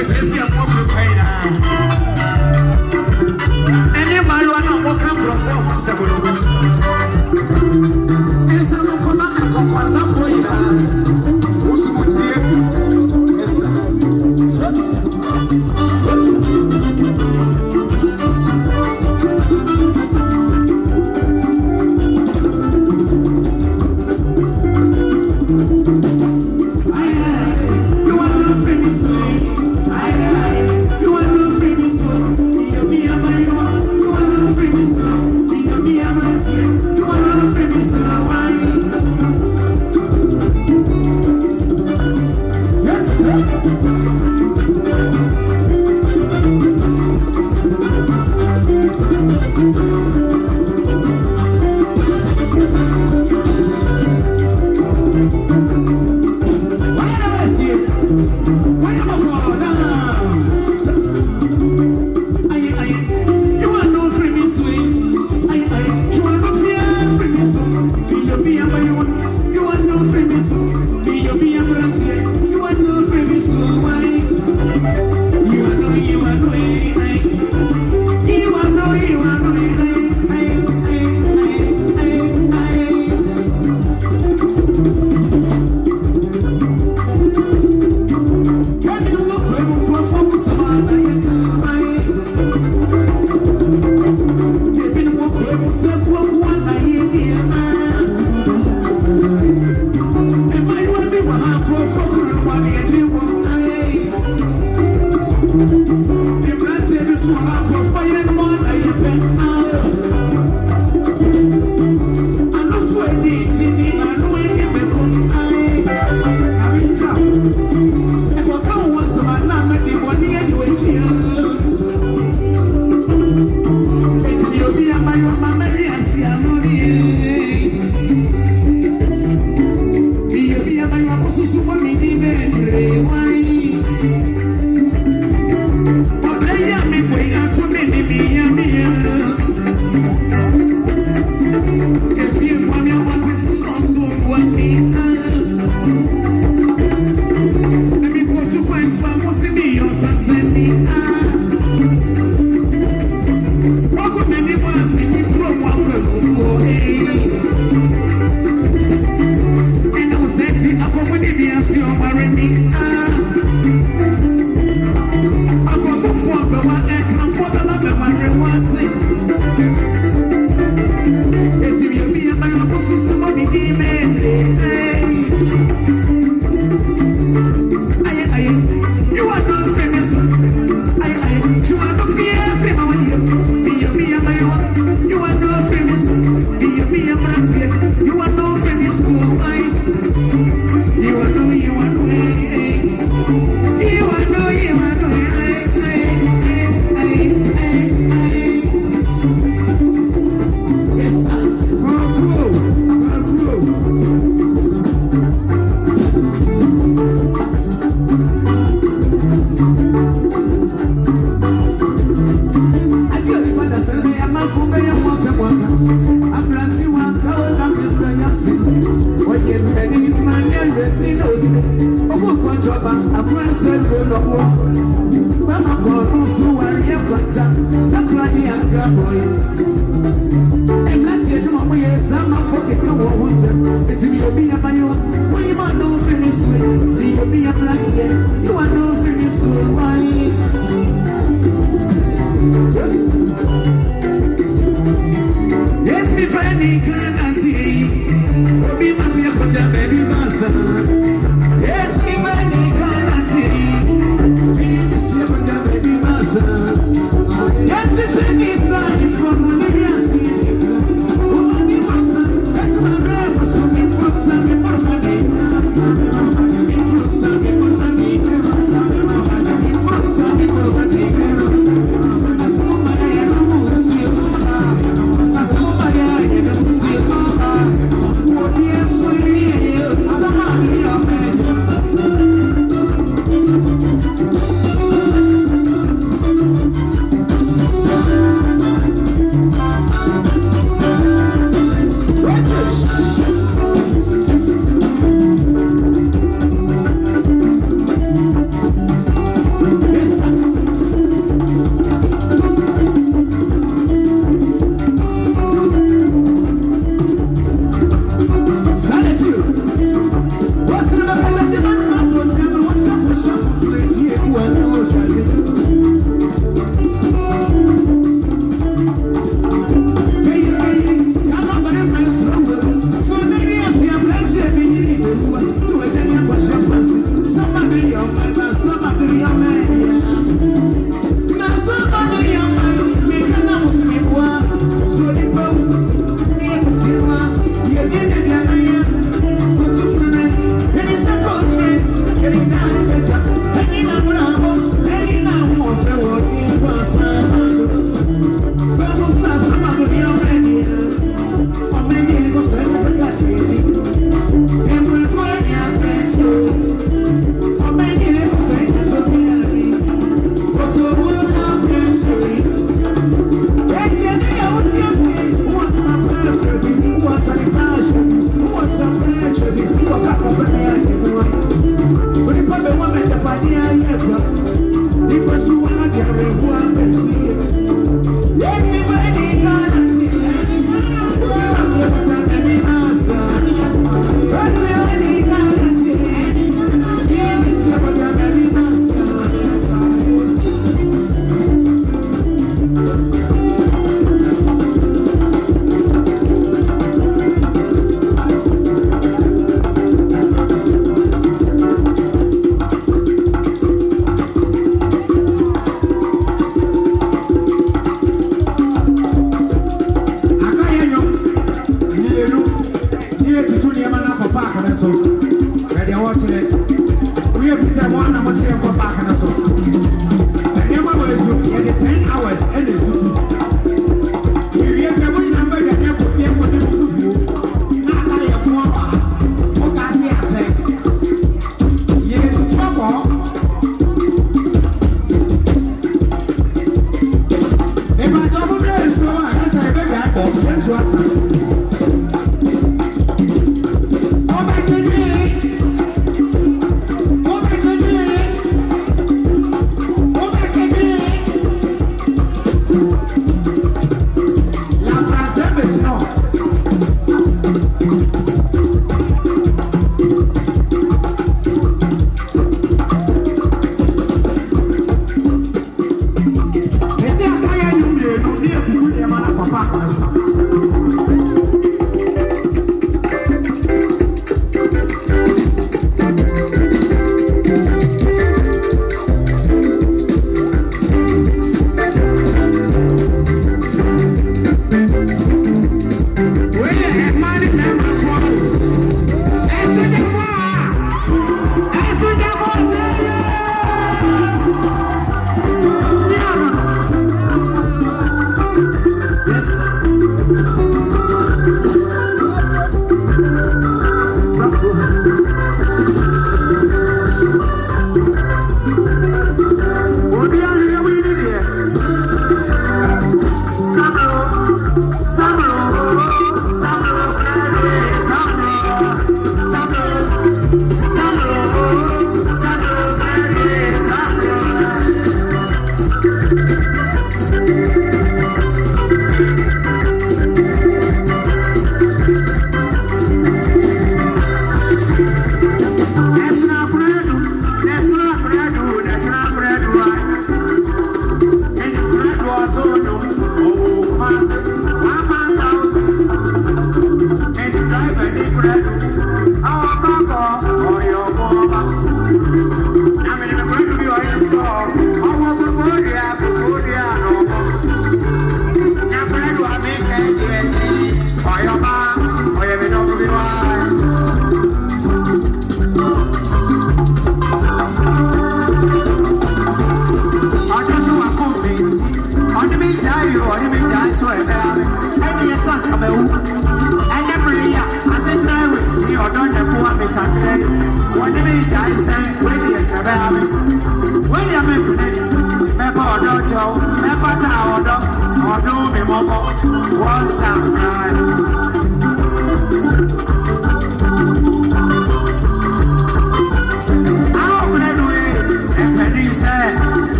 From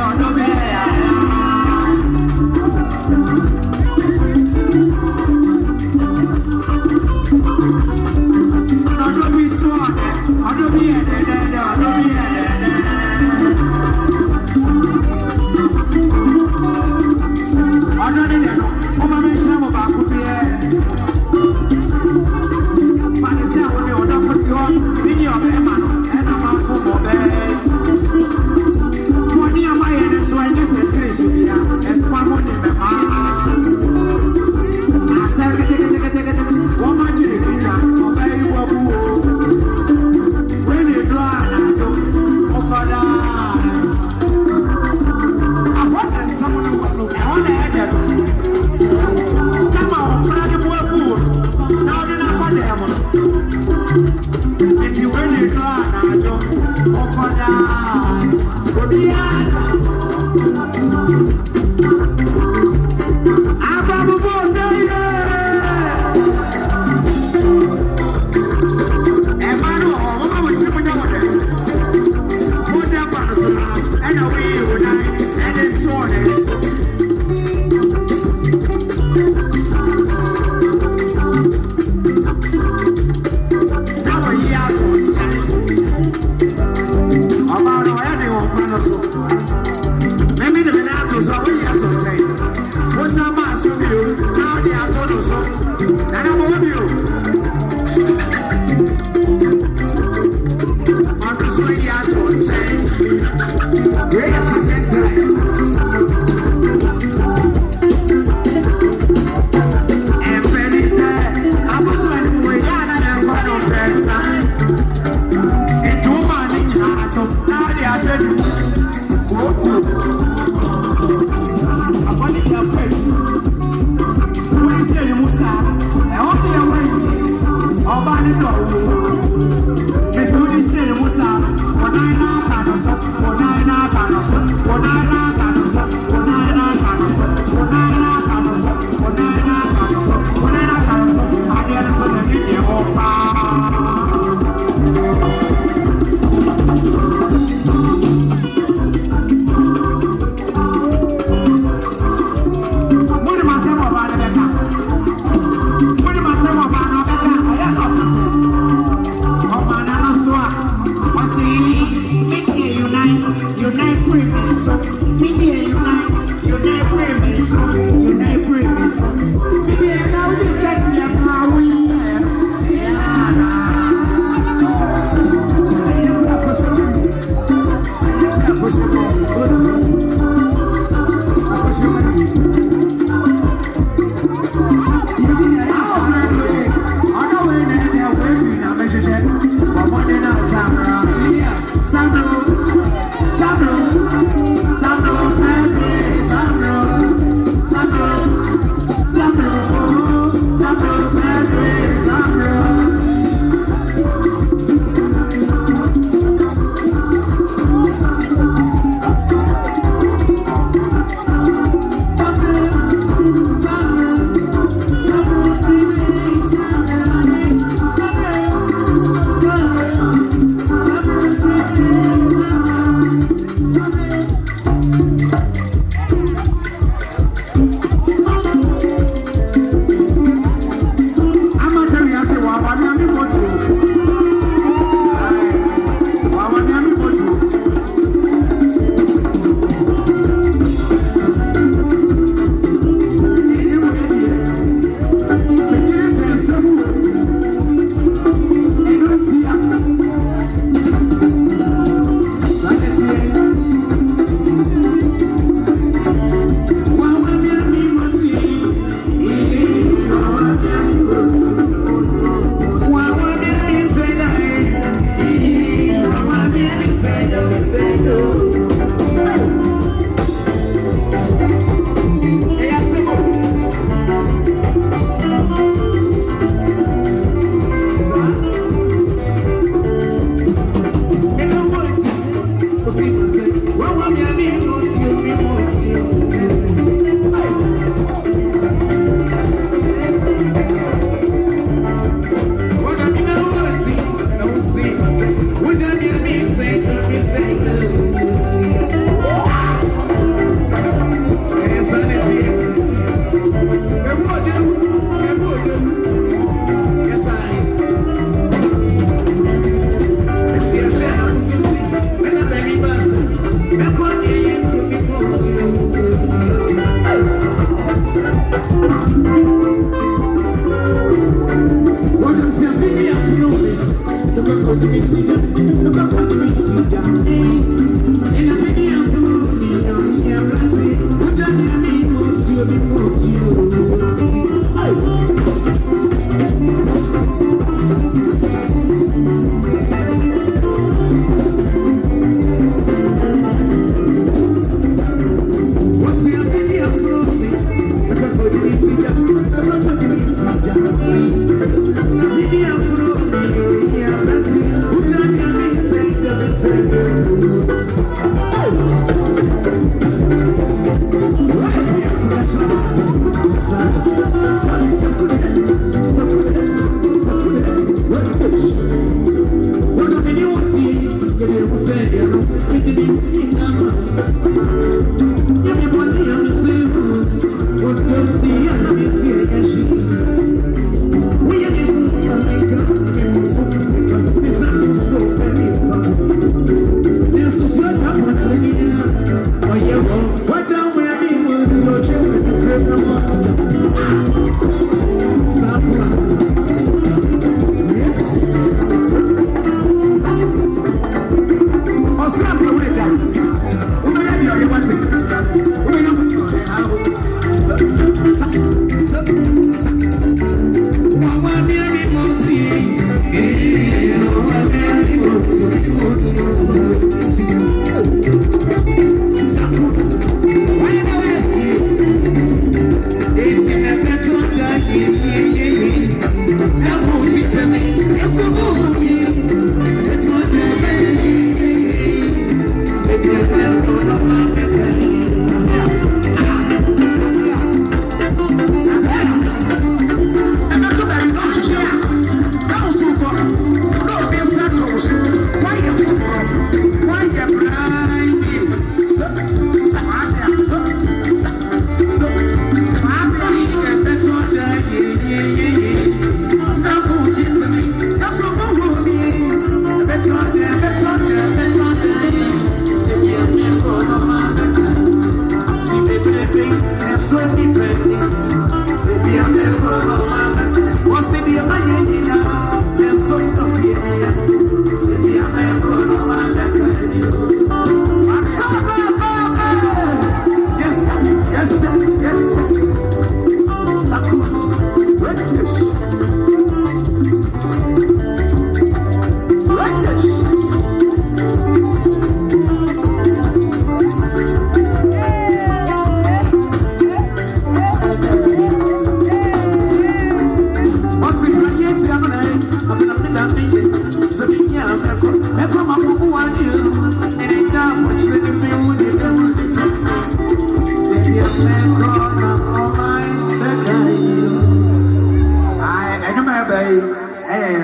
Odo be ya,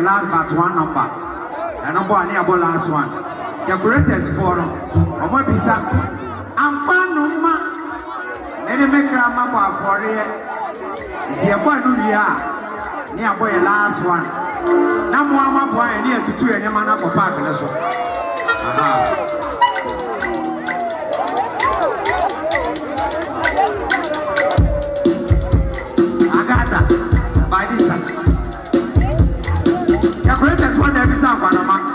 Last but one number. And number one, about last one. The greatest forum. I want to be something. I'm fine, no man. Any make a mama for it. The one we are near boy last one. Now, Mama boy near to 2 and a man up for park. Agata, by this time. The greatest one every song, Panama.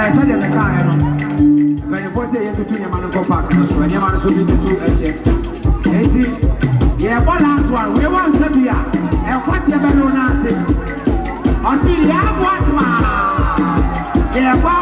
said the mechanic. When you say you to your man go back, when your man should be to check. 80. Yeah, one last one. We want to be and what you better not say. I see, yeah, what man? Yeah, one.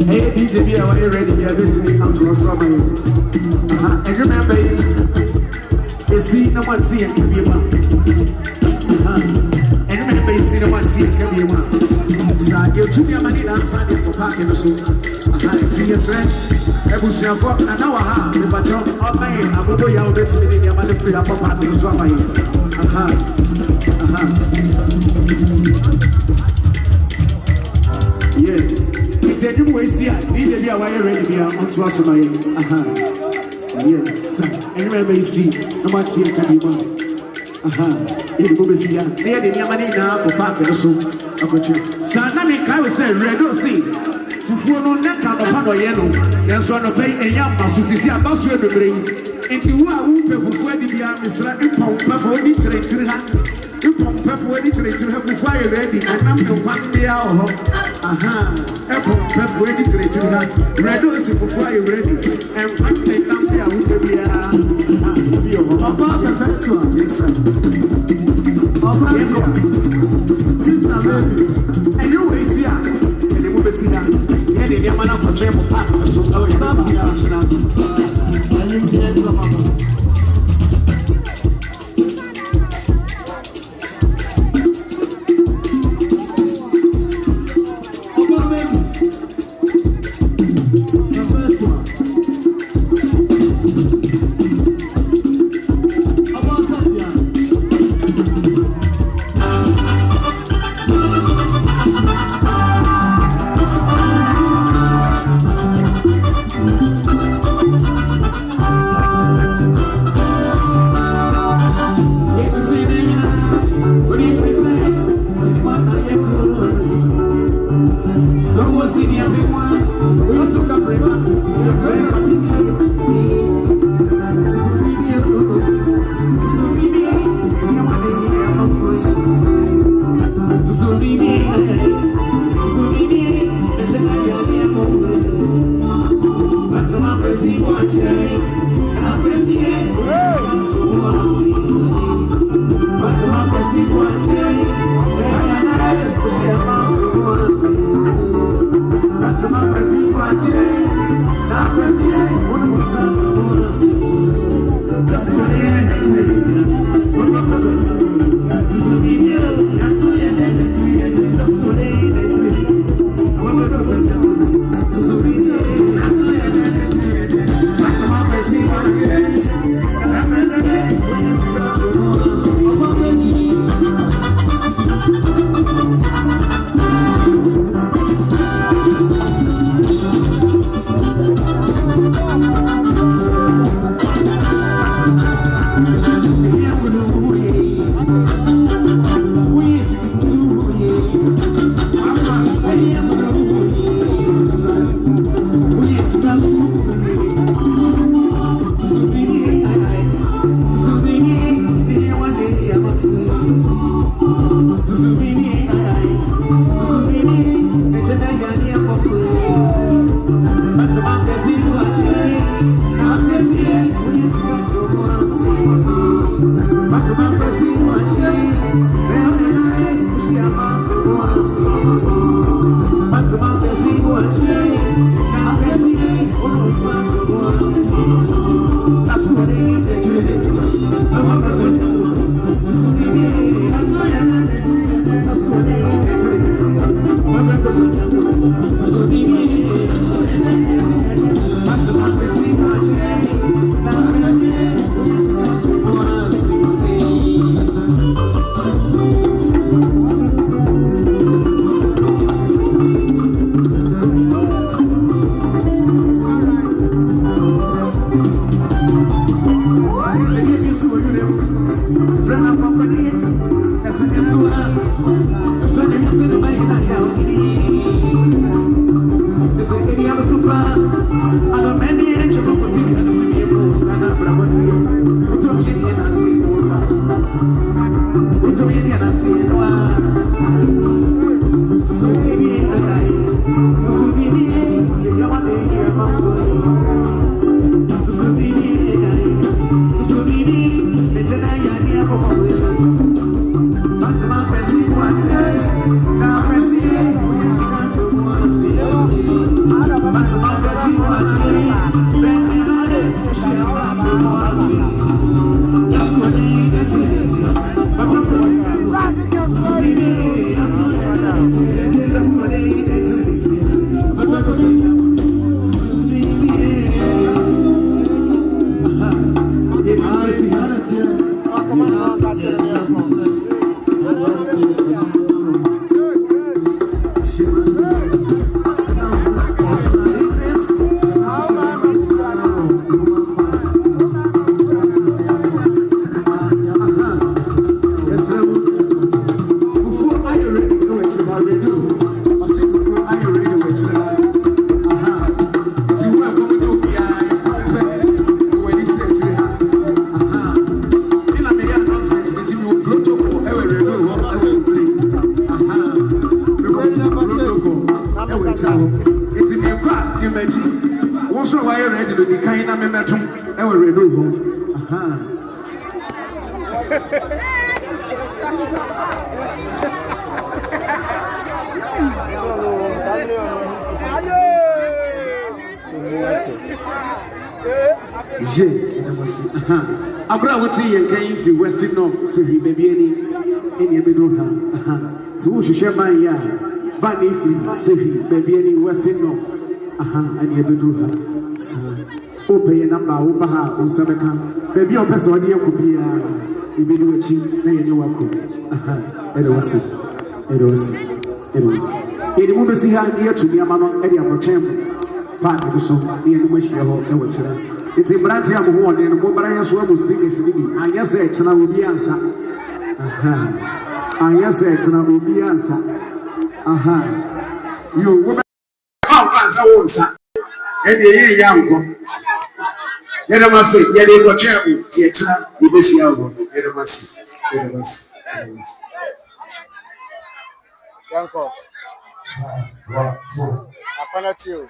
Hey, DJ, are you ready? You are going to come to us from and remember, you see no one see and give you one. And remember, you see no one see and give you one. So you took your money outside the park in the soup. See your friend. Ebusia for an hour, but John, oh man, I will go out this minute. Your money free up for the drama. Yeah, it's a new way. See, these are the way ready. We are on to us. Yes, and remember, you see, no one see a can be one. It will be seen. They are the money now for park in the soup. Sanami, I will say, red or see. Fufuo no na ka no pa no ye no yenso no pay enyam maso sisi abaso ebebre enti wo a wo pe fufuo adi bia misra impom pa fo di chire ha impom pa fo di chire ha fufuo aye ready anam no kwan bia ho impom pa fo di chire ha ready si fufuo aye ready en kwan te nam bia wo pe bia bi ho papa perfecto yes papa sister baby and you we see and they move see that yeah they man for them part so oh yeah and you get to mama Abra what you can if you Western North, say he may be any bedroom. So we share my yard. But if you say he may be any Western North, and you bedroom. Open your number, Obaha, or Sabaka. Maybe your person could be a video cheap, may you welcome. It was it. It was it. It was. In the moment, see how near to be a man, Eddie of Chamber. Part of the song, near the wish you have. It's a branch of one and the Brian Swam speakers. I guess it's not will be answer. I guess it's not will be answer. You woman can't answer, and the young. Let us say, yeah, they were chairman, theatre, the best year. Let us say, Yanko. Apanatio.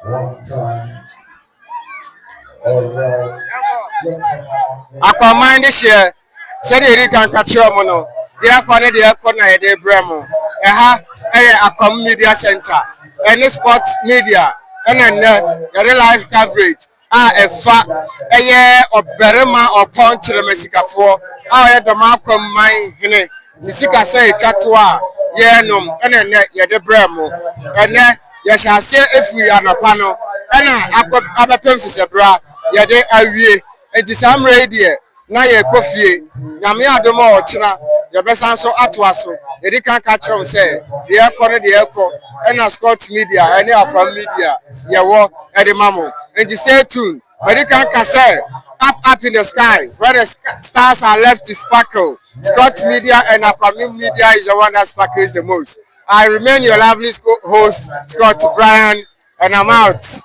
One time. Aquaman this year, said he can catch your mono. They are cornered the corner, de Bremo. Aquam Media Center, and Scott Media, and then real life coverage. A fat a year of Berema or Punch the Messica for our the Malcolm mine. Nisika say Katua, Yenum, and then the Bremo, and then. Yes, I say if we are a panel, and I have a bra, Yade Awie, and the same radio, Naya Coffee, Yamia Domo, China, your best answer at Wasso, they can't catch on say, the airport, the airport, and a Scott Media, and the Media, your walk at the Mammo, and you stay tuned, but they can't say, up in the sky, where the stars are left to sparkle. Scott Media and Aquamin Media is the one that sparkles the most. I remain your lovely host, Scott Brian, and I'm out.